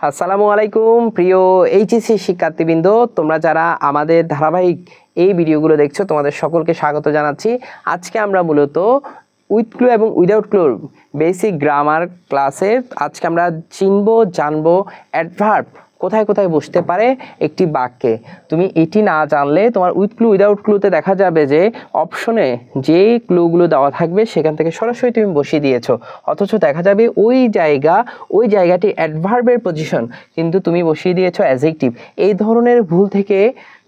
আসসালামু আলাইকুম প্রিয় এইচএসসি শিক্ষার্থীবৃন্দ, তোমরা যারা আমাদের ধারাবাহিক এই ভিডিওগুলো দেখছো তোমাদের সকলকে স্বাগত জানাচ্ছি। আজকে আমরা মূলত উইথ ক্লু এবং উইদাউট ক্লুর বেসিক গ্রামার ক্লাসে আজকে আমরা চিনবো জানবো অ্যাডভার্ব কোথায় কোথায় বসতে পারে একটি বাক্যে। তুমি এটি না জানলে তোমার উইথ ক্লু উইদাউট ক্লুতে দেখা যাবে যে অপশনে যে ক্লুগুলো দেওয়া থাকবে সেখান থেকে সরাসরি তুমি বসিয়ে দিয়েছো, অথচ দেখা যাবে ওই জায়গাটি অ্যাডভার্বের পজিশন কিন্তু তুমি বসিয়ে দিয়েছো অ্যাডজেক্টিভ। এই ধরনের ভুল থেকে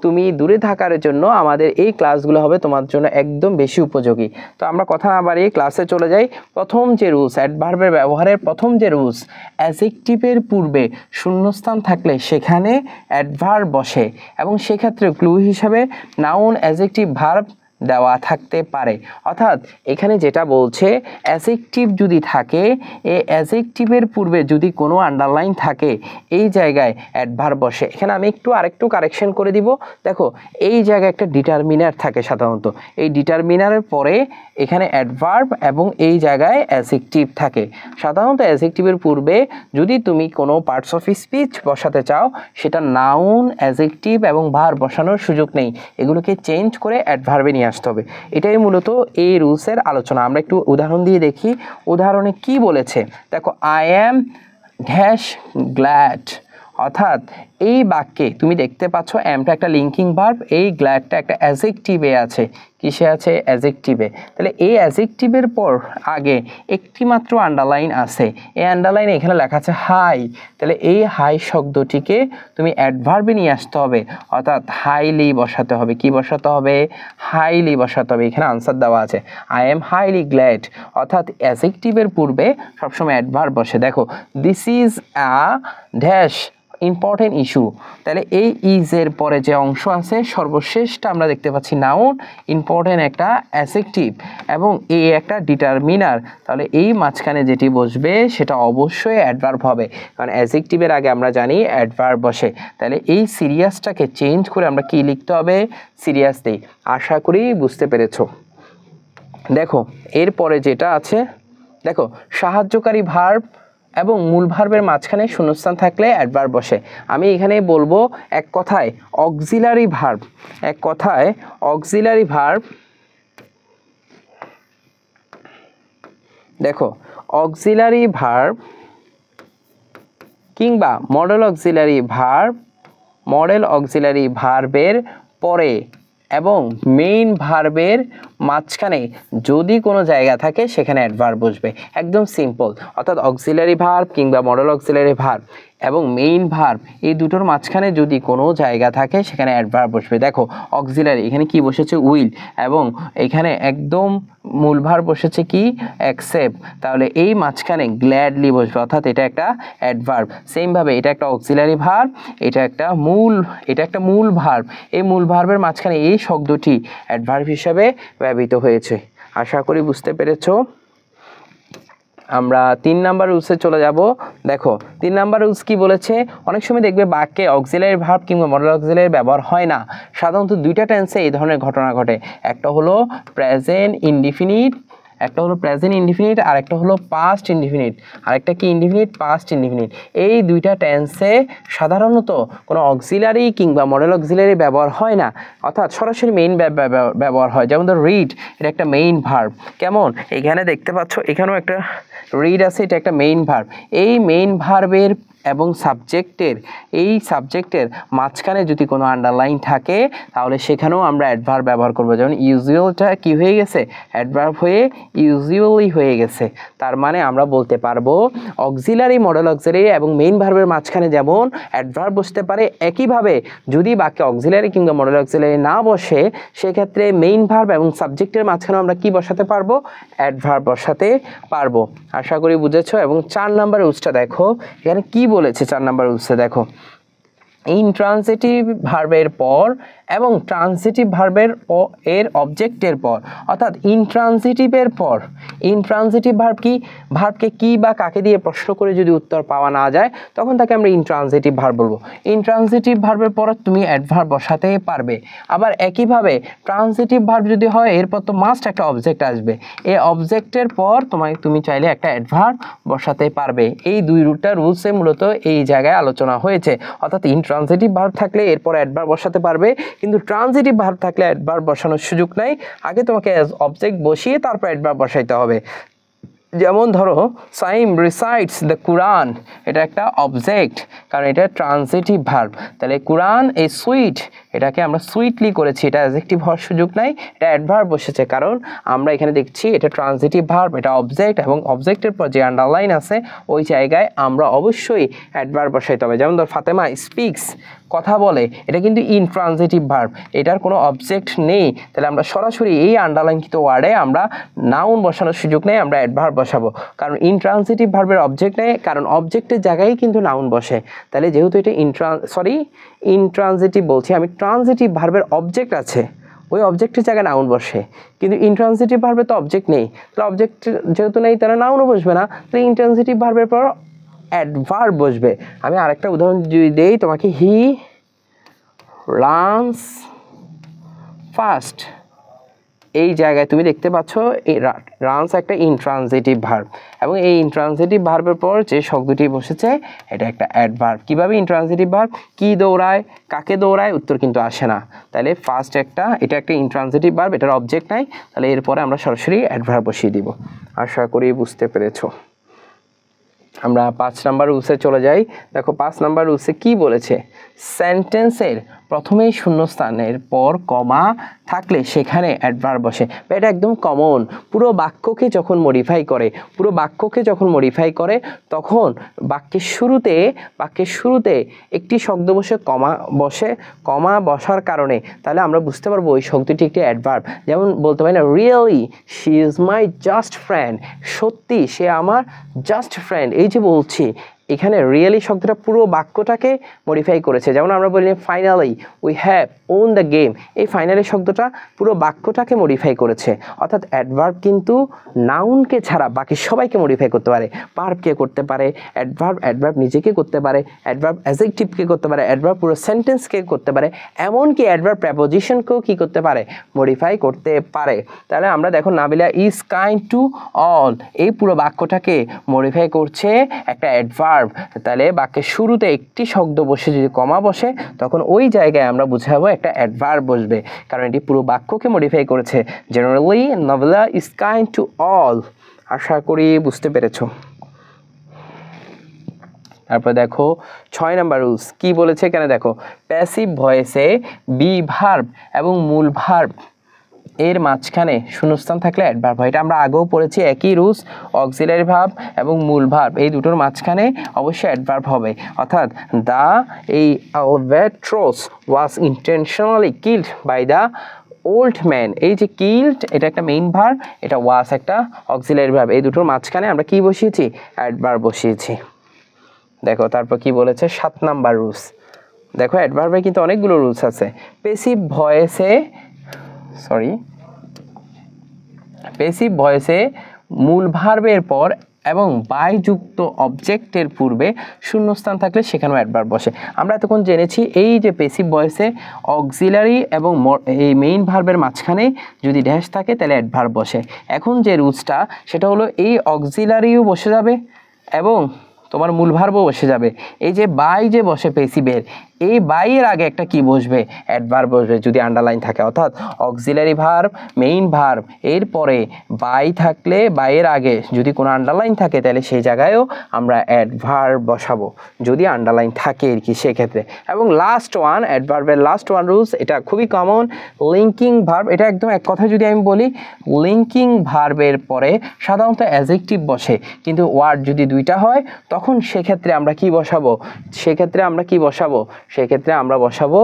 তুমি দূরে থাকার জন্য আমাদের এই ক্লাসগুলো হবে তোমার জন্য একদম বেশি উপযোগী। তো আমরা কথা না বাড়িয়ে ক্লাসে চলে যাই। প্রথম যে রুলস, অ্যাডভার্বের ব্যবহারের প্রথম যে রুলস, অ্যাডজেক্টিভের পূর্বে শূন্যস্থান থাকলে সেখানে অ্যাডভার্ব বসে এবং সেক্ষেত্রে ক্লু হিসাবে নাউন, অ্যাডজেক্টিভ, ভার্ব দেওয়া থাকতে পারে। অর্থাৎ এখানে যেটা বলছে, অ্যাডজেক্টিভ যদি থাকে, এই অ্যাডজেক্টিভের পূর্বে যদি কোনো আন্ডারলাইন থাকে এই জায়গায় অ্যাডভার্ব বসে। এখানে আমি আরেকটু কারেকশন করে দিব। দেখো, এই জায়গায় একটা ডিটারমিনার থাকে সাধারণত, এই ডিটারমিনারের পরে এখানে অ্যাডভার্ব এবং এই জায়গায় অ্যাডজেক্টিভ থাকে। সাধারণত অ্যাডজেক্টিভের পূর্বে যদি তুমি কোনো পার্টস অফ স্পিচ বসাতে চাও সেটা নাউন, অ্যাডজেক্টিভ এবং ভার্ব বসানোর সুযোগ নেই, এগুলোকে চেঞ্জ করে অ্যাডভার্বে নিয়ে আসতে হবে। এটাই মূলত এই রুলসের আলোচনা। আমরা একটু উদাহরণ দিয়ে দেখি। উদাহরণে কি বলেছে দেখো, আই অ্যাম ড্যাশ গ্ল্যাড। অর্থাৎ এই বাক্যে তুমি দেখতে পাচ্ছ অ্যামটা একটা লিঙ্কিং ভার্ব, এই গ্ল্যাডটা একটা অ্যাডজেক্টিভে আছে। কিসে আছে? অ্যাডজেক্টিভে। তাহলে এই অ্যাডজেক্টিভের পর আগে একটি মাত্র আন্ডারলাইন আছে, এই আন্ডারলাইনে এখানে লেখা আছে হাই। তাহলে এই হাই শব্দটিকে তুমি অ্যাডভার্বে নিয়ে আসতে হবে, অর্থাৎ হাইলি বসাতে হবে। কি বসাতে হবে? হাইলি বসাতে হবে। এখানে আনসার দেওয়া আছে, আই এম হাইলি গ্ল্যাড। অর্থাৎ অ্যাডজেক্টিভের পূর্বে সবসময় অ্যাডভার্ব বসে। দেখো, this is a dash important issue. তাহলে এই ইজের পরে যে অংশ আছে সর্বশেষটা আমরা দেখতে পাচ্ছি নাউন, ইম্পর্টেন্ট একটা অ্যাডজেক্টিভ এবং এই একটা ডিটারমিনার। তাহলে এই মাঝখানে যেটি বসবে সেটা অবশ্যই অ্যাডভার্ব হবে, কারণ অ্যাডজেক্টিভের আগে আমরা জানি অ্যাডভার্ব বসে। তাহলে এই সিরিয়াসটাকে চেঞ্জ করে আমরা কি লিখতে হবে? সিরিয়াস দেই। আশা করি বুঝতে পেরেছো। দেখো এরপরে যেটা আছে, দেখো সাহায্যকারী ভার্ব এবং মূল ভার্বের মাঝখানে শূন্যস্থান থাকলে অ্যাডভার্ব বসে। আমি এখানে বলবো এক কথায় অক্সিলারি ভার্ব। এক কথায় অক্সিলারি ভার্ব। দেখো, অক্সিলারি ভার্ব কিংবা modal auxiliary verb, modal auxiliary ভার্বের পরে এবং মেইন ভার্বের মাঝখানে যদি কোনো জায়গা থাকে সেখানে অ্যাডভার্ব বসবে। একদম সিম্পল। অর্থাৎ অক্সিলারি ভার্ব কিংবা মডেল অক্সিলারি ভার্ব এবং মেইন ভার্ব এই দুটোর মাঝখানে যদি কোনো জায়গা থাকে সেখানে অ্যাডভার্ব বসবে। দেখো অক্সিলারি, এখানে কি বসেছে? উইল, এবং এখানে একদম মূল ভার্ব বসেছে কি? অ্যাকসেপ্ট। তাহলে এই মাঝখানে গ্ল্যাডলি বসবে, অর্থাৎ এটা একটা অ্যাডভার্ব। সেমভাবে এটা একটা অক্সিলারি ভার্ব, এটা একটা মূল ভার্ব। এই মূল ভার্বের মাঝখানে এই শব্দটি অ্যাডভার্ব হিসাবে ব্যবহৃত হয়েছে। আশা করি বুঝতে পেরেছো। আমরা 3 নাম্বার রুলসে চলে যাব। দেখো 3 নাম্বার রুলস কি বলেছে? অনেক সময় দেখবে বাক্যে অক্সিলারি ভার্ব কিংবা মডেল অক্সিলারি ব্যবহার হয় না। সাধারণত দুইটা টেন্সে এই ধরনের ঘটনা ঘটে। একটা হলো প্রেজেন্ট ইনডিফিনিট, আর একটা হলো পাস্ট ইনডিফিনিট, আরেকটা কি? Indefinite, past indefinite. এই দুইটা টেন্সে সাধারণত কোনো অক্সিলারি কিংবা মডেল অক্সিলারি ব্যবহার হয় না, অর্থাৎ সরাসরি মেইন ব্যবহার হয়। যেমন ধর রিড, এটা একটা মেইন ভার্ব। কেমন? এখানে দেখতে পাচ্ছ এখানেও একটা রিড আছে, এটা একটা মেইন ভার্ব। এই মেইন ভার্বের এবং সাবজেক্টের মাঝখানে যদি কোনো আন্ডারলাইন থাকে তাহলে সেখানেও আমরা অ্যাডভার্ব ব্যবহার করবো। যেমন ইউজুয়ালটা কি হয়ে গেছে? অ্যাডভার্ব হয়ে ইউজুয়ালি হয়ে গেছে। তার মানে আমরা বলতে পারবো অক্সিলারি, মডেল অক্সিলারি এবং মেইন ভার্বের মাঝখানে যেমন অ্যাডভার্ব বসতে পারে, একইভাবে যদি বাক্যে অক্সিলারি কিংবা মডেল অক্সিলারি না বসে সেক্ষেত্রে মেইন ভার্ব এবং সাবজেক্টের মাঝখানে আমরা কি বসাতে পারবো? অ্যাডভার্ব বসাতে পারবো। আশা করি বুঝেছো। এবং 4 নাম্বার রুলসটা দেখো, এখানে কি বলেছে 4 নাম্বার রুলসে। দেখো, ইনট্রান্সিটিভ ভার্বের পর এবং ট্রান্সিটিভ ভার্বের এর অবজেক্টের পর, অর্থাৎ ইনট্রান্সিটিভের পর ইনট্রান্সিটিভ ভার্বকে কি বা কাকে দিয়ে প্রশ্ন করে যদি উত্তর পাওয়া না যায় তখন তাকে আমরা ইনট্রান্সিটিভ ভার্ব বলবো। ইনট্রান্সিটিভ ভার্বের পর তুমি অ্যাডভার্ব বসাতে পারবে। আবার একইভাবে ট্রান্সিটিভ ভার্ব যদি হয় এরপর তো মাস্ট একটা অবজেক্ট আসবে, এই অবজেক্টের পর তুমি চাইলে একটা অ্যাডভার্ব বসাতে পারবে। এই দুইটা রুলসে মূলত এই জায়গায় আলোচনা হয়েছে, অর্থাৎ ইনট্রান্সিটিভ ভার্ব থাকলে এরপর অ্যাডভার্ব বসাতে পারবে, কিন্তু ট্রান্সিটিভ ভার্ব থাকলে অ্যাডভার্ব বসানোর সুযোগ নাই, আগে তোমাকে অবজেক্ট বসিয়ে তারপর অ্যাডভার্ব বসাইতে হবে। যেমন ধরো সাইম রিসাইটস দ্য কুরআন, এটা একটা অবজেক্ট কারণ এটা ট্রান্সিটিভ ভার্ব। তাহলে কুরআন এই সুইট, এটাকে আমরা সুইটলি করেছি, এটা অ্যাডজেক্টিভ হওয়ার সুযোগ নাই, এটা অ্যাডভার্ব বসেছে কারণ আমরা এখানে দেখছি এটা ট্রান্সিটিভ ভার্ব, এটা অবজেক্ট এবং অবজেক্টের পর যে আন্ডারলাইন আছে ওই জায়গায় আমরা অবশ্যই অ্যাডভার্ব বসাইতে হবে। যেমন ধর ফাতেমা স্পিক্স, কথা বলে, এটা কিন্তু ইনট্রান্সিটিভ ভার্ব, এটার কোনো অবজেক্ট নেই, তাহলে আমরা সরাসরি এই আন্ডারলাইনকৃত ওয়ার্ডে আমরা নাউন বসানোর সুযোগ নেই, আমরা অ্যাডভার্ব বসাবো। কারণ ইনট্রান্সিটিভ ভার্বের অবজেক্ট নেই, কারণ অবজেক্টের জায়গায় কিন্তু নাউন বসে। তাহলে যেহেতু এটা ইনট্রান্সিটিভ বলছি আমি, ট্রান্সিটিভ ভার্বের অবজেক্ট আছে, ওই অবজেক্টের জায়গায় নাউন বসে, কিন্তু ইনট্রান্সিটিভ ভার্বে তো অবজেক্ট নেই, তাহলে অবজেক্ট যেহেতু নেই তাহলে নাউনও বসবে না, তাহলে ইনট্রান্সিটিভ ভার্বের পর অ্যাডভার্ব বসবে। আমি আরেকটা উদাহরণ যদি দেই তোমাকে, হি রানস ফাস্ট, এই জায়গায় তুমি দেখতে পাচ্ছ এই রানস একটা ইনট্রান্সিটিভ ভার্ব এবং এই ইনট্রান্সিটিভ ভার্বের পর যে শব্দটি বসেছে এটা একটা অ্যাডভার্ব। কিভাবে ইনট্রান্সিটিভ ভার্ব, কি দৌড়ায়, কাকে দৌড়ায়, উত্তর কিন্তু আসে না, তাহলে ফার্স্ট এটা একটা ইনট্রান্সিটিভ ভার্ব, এটার অবজেক্ট নাই, তাহলে এরপরে আমরা সরাসরি অ্যাডভার্ব বসিয়ে দিব। আশা করি বুঝতে পেরেছো। আমরা 5 নাম্বার রুলসে চলে যাই। দেখো 5 নাম্বার রুলসে কি বলেছে, সেন্টেন্সের প্রথমেই শূন্যস্থানের পর কমা থাকলে সেখানে অ্যাডভার্ব বসে। এটা একদম কমন, পুরো বাক্যকে যখন মডিফাই করে তখন বাক্যের শুরুতে একটি শব্দ বসে কমা বসার কারণে তাহলে আমরা বুঝতে পারবো ওই শব্দটি একটি অ্যাডভার্ব। যেমন বলতে পারি না, really she is my just friend, সত্যি সে আমার জাস্ট ফ্রেন্ড, এই যে বলছি এখানে রিয়েলি শব্দটা পুরো বাক্যটাকে মডিফাই করেছে। যেমন আমরা বলি finally we have won the game, এই ফাইনালি শব্দটা পুরো বাক্যটাকে মডিফাই করেছে। অর্থাৎ অ্যাডভার্ব কিন্তু নাউনকে ছাড়া বাকি সবাইকে মডিফাই করতে পারে, ভার্বকে করতে পারে, অ্যাডভার্ব নিজেকে করতে পারে, অ্যাডভার্ব অ্যাডজেক্টিভকে করতে পারে, অ্যাডভার্ব পুরো সেন্টেন্সকে করতে পারে, এমনকি অ্যাডভার্ব প্রেপোজিশনকেও কি করতে পারে, মডিফাই করতে পারে। তাহলে আমরা দেখো Nabila is kind to all, এই পুরো বাক্যটাকে মডিফাই করছে একটা অ্যাডভার্ব। তাহলে বাক্যের শুরুতে একটি শব্দ বসে যদি কমা বসে তখন ওই জায়গায় আমরা বুঝাবো একটা অ্যাডভার্ব বসবে, কারণ এটি পুরো বাক্যকে মডিফাই করেছে। Generally Nabila is kind to all. আশা করি বুঝতে পেরেছো। তারপর দেখো 6 নাম্বার রুলস কি বলেছে এখানে, দেখো প্যাসিভ ভয়েসে বি ভার্ব এবং মূল ভার্ব এর মাঝখানে শূন্যস্থান থাকলে অ্যাডভার্ব হয়। এটা আমরা আগেও পড়েছি, একই রুলস, অক্সিলারি ভার্ব এবং মূল ভার্ব এই দুটোর মাঝখানে অবশ্যই অ্যাডভার্ব হবে। অর্থাৎ এই albatross was intentionally killed by the old man, এই যে কিল্ড এটা একটা মেইন ভার্ব, এটা ওয়াজ একটা অক্সিলারি ভার্ব, এই দুটোর মাঝখানে আমরা কি বসিয়েছি, অ্যাডভার্ব বসিয়েছি। দেখো তারপর কি বলেছে 7 নাম্বার রুলস। দেখো অ্যাডভার্বে কিন্তু অনেকগুলো রুলস আছে। প্যাসিভ ভয়েসে মূল ভার্বের পর এবং বাই যুক্ত অবজেক্টের পূর্বে শূন্যস্থান থাকলে সেখানেও অ্যাডভার্ব বসে। আমরা এতক্ষণ জেনেছি এই যে প্যাসিভ ভয়েসে অক্সিলারি এবং এই মেইন ভার্বের মাঝখানে যদি ড্যাশ থাকে তাহলে অ্যাডভার্ব বসে। এখন যে রুলসটা সেটা হলো এই অক্সিলারিও বসে যাবে এবং তোমার মূল ভার্বও বসে যাবে। এই যে বাই যে বসে প্যাসিভের, এই বাইয়ের আগে একটা কি বসবে, অ্যাডভার্ব বসবে যদি আন্ডারলাইন থাকে। অর্থাৎ অক্সিলারি ভার্ব, মেইন ভার্ব, এরপরে বাই থাকলে বাইয়ের আগে যদি কোনো আন্ডারলাইন থাকে তাহলে সেই জায়গায়ও আমরা অ্যাডভার্ব বসাবো যদি আন্ডারলাইন থাকে আর কি সেক্ষেত্রে। এবং লাস্ট ওয়ান, অ্যাডভার্বের লাস্ট ওয়ান রুলস, এটা খুবই কমন, লিঙ্কিং ভার্ব। এটা একদম এক কথা যদি আমি বলি, লিঙ্কিং ভার্বের পরে সাধারণত অ্যাডজেক্টিভ বসে, কিন্তু ওয়ার্ড যদি দুইটা হয় তখন সেক্ষেত্রে আমরা কি বসাবো, সেক্ষেত্রে আমরা বসাবো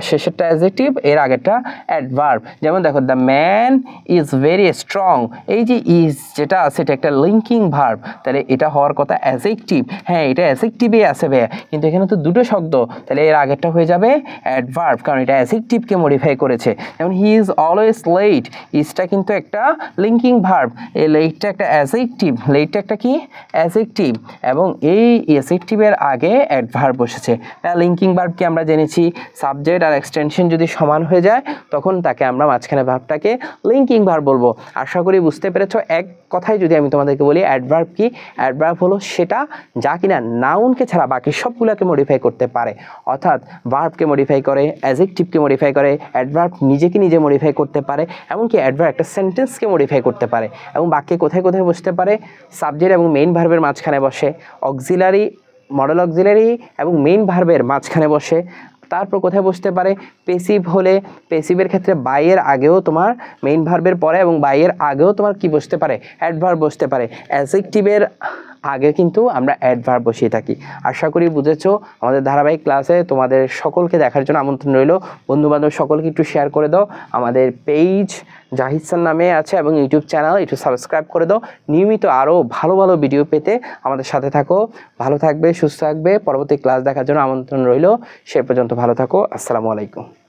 শেষেরটা অ্যাডজেক্টিভ, এর আগেরটা অ্যাডভার্ব। যেমন দেখো the man is very strong, এই যে ইজ যেটা আছে এটা একটা লিঙ্কিং ভার্ব, তাহলে এটা হওয়ার কথা অ্যাডজেক্টিভ। হ্যাঁ এটা অ্যাডজেক্টিভই আছে ভাইয়া, কিন্তু এখানে তো দুটো শব্দ, তাহলে এর আগেরটা হয়ে যাবে অ্যাডভার্ব, কারণ এটা অ্যাডজেক্টিভকে মডিফাই করেছে। যেমন হি ইজ অলওয়েজ লেট, ইজটা কিন্তু একটা লিঙ্কিং ভার্ব, এই লেটটা একটা অ্যাডজেক্টিভ, লেটটা একটা কি অ্যাডজেক্টিভ, এবং এই অ্যাডজেক্টিভের আগে অ্যাডভার্ব বসেছে। লিঙ্কিং ভার্বকে আমরা জেনেছি সাবজেক্ট আর এক্সটেনশন যদি সমান হয়ে যায় তখন তাকে আমরা মাঝখানে ভার্বটাকে লিঙ্কিং ভার্ব বলবো। আশা করি বুঝতে পেরেছো। এক কথায় যদি আমি তোমাদেরকে বলি অ্যাডভার্ব কি, অ্যাডভার্ব হলো সেটা যা কিনা নাউনকে ছাড়া বাকি সবগুলোকে মডিফাই করতে পারে, অর্থাৎ ভার্বকে মডিফাই করে, অ্যাডজেক্টিভকে মডিফাই করে, অ্যাডভার্ব নিজেকে নিজে মডিফাই করতে পারে, এমনকি অ্যাডভার্ব একটা সেন্টেন্সকে মডিফাই করতে পারে। এবং বাক্যে কোথায় কোথায় বসতে পারে, সাবজেক্ট এবং মেইন ভার্বের মাঝখানে বসে, অক্সিলারি, মডেল অক্সিলারি এবং মেইন ভার্বের মাঝখানে বসে। তারপর কোথায় বসতে পারে, পেসিভ হলে পেসিভের ক্ষেত্রে বাইয়ের আগেও তোমার মেইন ভার্বের পরে এবং বাইয়ের আগেও তোমার কি বসতে পারে, অ্যাডভার্ব বসতে পারে। অ্যাডজেক্টিভের আগে কিন্তু আমরা অ্যাডভার্ব বসিয়ে থাকি। আশা করি বুঝেছো। আমাদের ধারাবাহিক ক্লাসে তোমাদের সকলকে দেখার জন্য আমন্ত্রণ রইল। বন্ধুবান্ধব সকলকে একটু শেয়ার করে দাও। আমাদের পেজ জাহিদ স্যার নামে আছে এবং ইউটিউব চ্যানেল একটু সাবস্ক্রাইব করে দাও। নিয়মিত আরও ভালো ভালো ভিডিও পেতে আমাদের সাথে থাকো। ভালো থাকবে, সুস্থ থাকবে। পরবর্তী ক্লাস দেখার জন্য আমন্ত্রণ রইল। সে পর্যন্ত ভালো থাকো। আসসালামু আলাইকুম।